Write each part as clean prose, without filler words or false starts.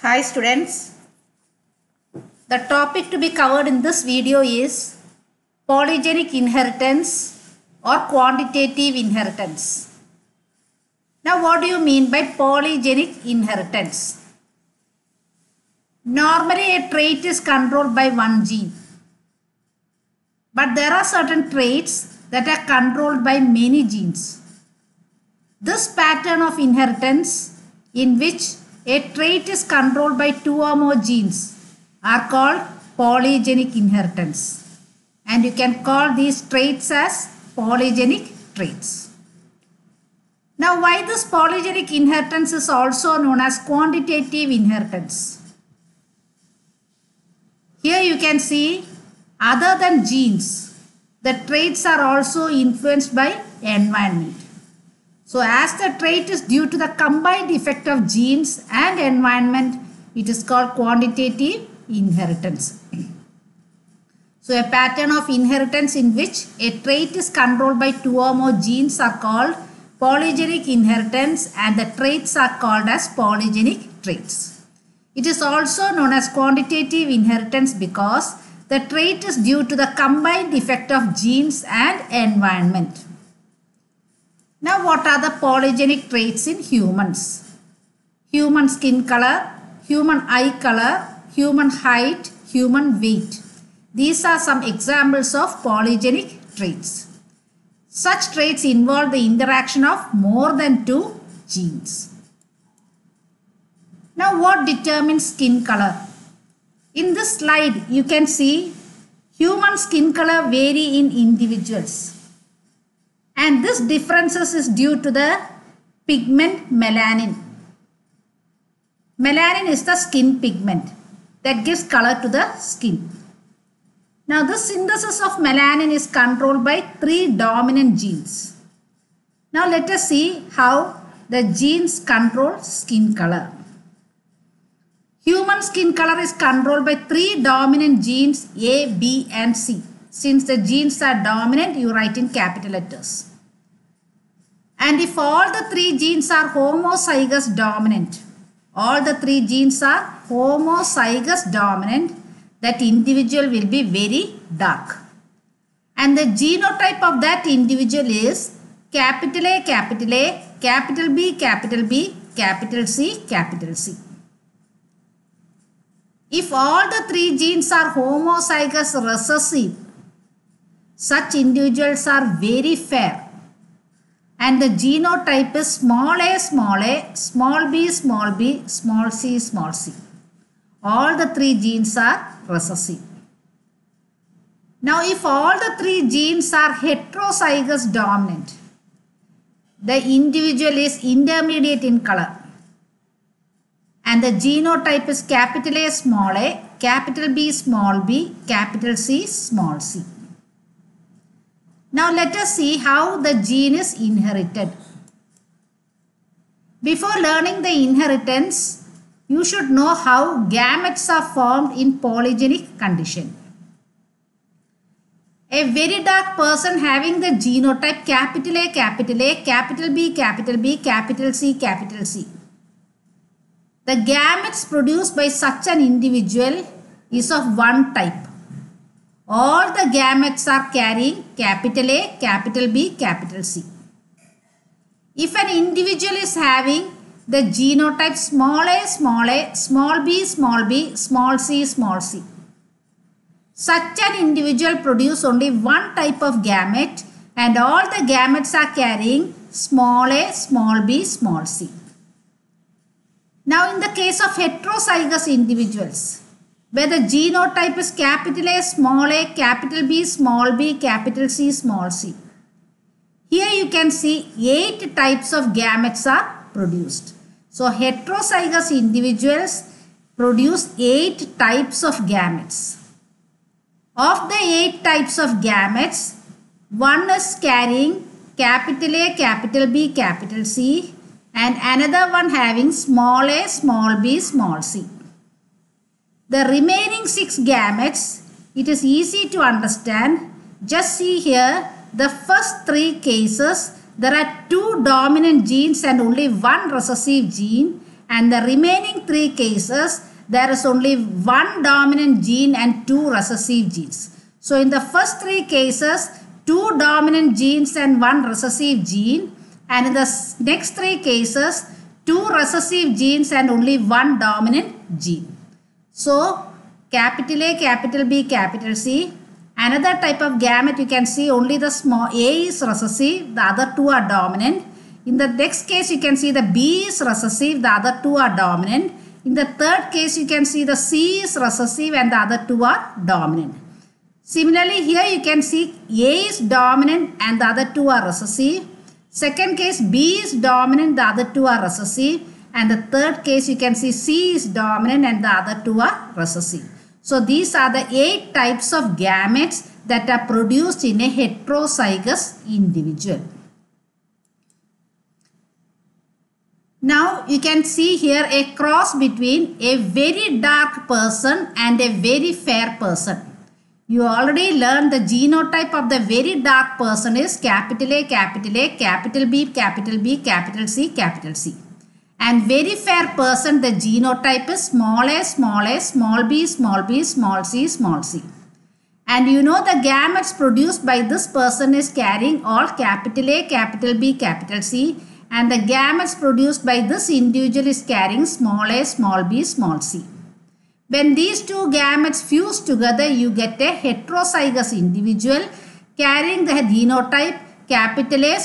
Hi students, the topic to be covered in this video is polygenic inheritance or quantitative inheritance. Now what do you mean by polygenic inheritance? Normally a trait is controlled by one gene, but there are certain traits that are controlled by many genes. This pattern of inheritance in which a trait is controlled by two or more genes are called polygenic inheritance, and you can call these traits as polygenic traits. Now why this polygenic inheritance is also known as quantitative inheritance? Here you can see other than genes, the traits are also influenced by environment. So as the trait is due to the combined effect of genes and environment, it is called quantitative inheritance. So a pattern of inheritance in which a trait is controlled by two or more genes are called polygenic inheritance, and the traits are called as polygenic traits. It is also known as quantitative inheritance because the trait is due to the combined effect of genes and environment. Now what are the polygenic traits in humans? Human skin color, human eye color, human height, human weight. These are some examples of polygenic traits. Such traits involve the interaction of more than two genes. Now what determines skin color? In this slide you can see human skin color vary in individuals. And this differences is due to the pigment melanin. Melanin is the skin pigment that gives color to the skin. Now the synthesis of melanin is controlled by three dominant genes. Now let us see how the genes control skin color. Human skin color is controlled by three dominant genes A, B and C. Since the genes are dominant, you write in capital letters. And if all the three genes are homozygous dominant, all the three genes are homozygous dominant, that individual will be very dark. And the genotype of that individual is capital A, capital A, capital B, capital B, capital C, capital C. If all the three genes are homozygous recessive, such individuals are very fair. And the genotype is small a, small b, small b, small c, small c. All the three genes are recessive. Now if all the three genes are heterozygous dominant, the individual is intermediate in color. And the genotype is capital A, small a, capital B, small b, capital C, small c. Now let us see how the gene is inherited. Before learning the inheritance, you should know how gametes are formed in polygenic condition. A very dark person having the genotype capital A, capital A, capital B, capital B, capital C, capital C. The gametes produced by such an individual is of one type. All the gametes are carrying capital A, capital B, capital C. If an individual is having the genotype small a, small b, small b, small c, such an individual produces only one type of gamete, and all the gametes are carrying small a, small b, small c. Now in the case of heterozygous individuals, where the genotype is capital A, capital B, small b, capital C, small c. Here you can see 8 types of gametes are produced. So heterozygous individuals produce 8 types of gametes. Of the 8 types of gametes, one is carrying capital A, capital B, capital C, and another one having small a, small b, small c. The remaining 6 gametes, it is easy to understand. Just see here, the first 3 cases, there are 2 dominant genes and only 1 recessive gene. and the remaining 3 cases there is only 1 dominant gene and 2 recessive genes. So in the first 3 cases 2 dominant genes and 1 recessive gene, and in the next 3 cases 2 recessive genes and only 1 dominant gene. So capital A, capital B, capital C. Another type of gamete you can see only the small A is recessive, the other 2 are dominant. In the next case you can see the B is recessive, the other 2 are dominant. In the third case you can see the C is recessive and the other 2 are dominant. Similarly here you can see A is dominant and the other 2 are recessive. Second case B is dominant, the other 2 are recessive. And the third case you can see C is dominant and the other 2 are recessive. So these are the 8 types of gametes that are produced in a heterozygous individual. Now you can see here a cross between a very dark person and a very fair person. You already learned the genotype of the very dark person is capital A, capital A, capital B, capital B, capital C, capital C. And very fair person, the genotype is small a, small b, small b, small c, small c. And you know the gametes produced by this person is carrying all capital A, capital B, capital C. And the gametes produced by this individual is carrying small a, small b, small c. When these 2 gametes fuse together, you get a heterozygous individual carrying the genotype capital A,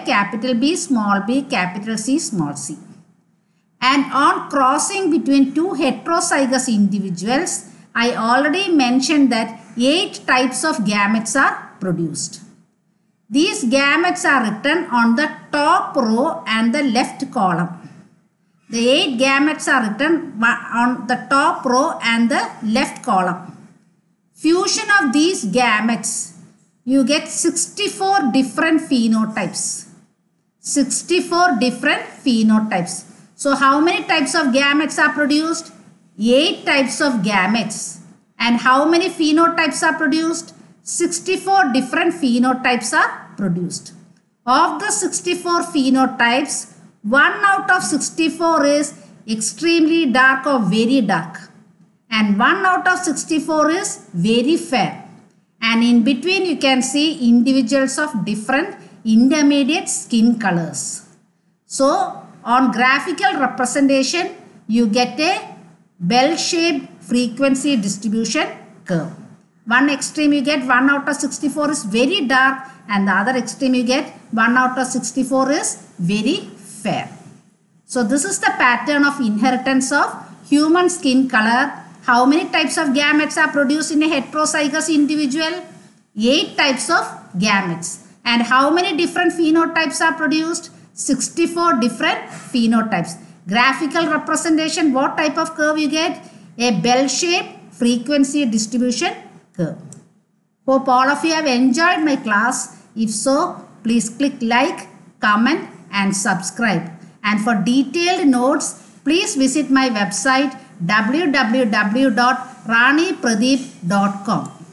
capital B, small b, capital C, small c. And on crossing between 2 heterozygous individuals, I already mentioned that 8 types of gametes are produced. These gametes are written on the top row and the left column. The 8 gametes are written on the top row and the left column. Fusion of these gametes, you get 64 different phenotypes. 64 different phenotypes. So how many types of gametes are produced? 8 types of gametes. And how many phenotypes are produced? 64 different phenotypes are produced. Of the 64 phenotypes, 1 out of 64 is extremely dark or very dark. And 1 out of 64 is very fair. And in between you can see individuals of different intermediate skin colors. So on graphical representation, you get a bell-shaped frequency distribution curve. One extreme you get 1 out of 64 is very dark and the other extreme you get 1 out of 64 is very fair. So this is the pattern of inheritance of human skin color. How many types of gametes are produced in a heterozygous individual? 8 types of gametes. And how many different phenotypes are produced? 64 different phenotypes. Graphical representation, what type of curve you get? A bell-shaped frequency distribution curve. Hope all of you have enjoyed my class. If so, please click like, comment and subscribe. And for detailed notes, please visit my website www.ranipradeep.com.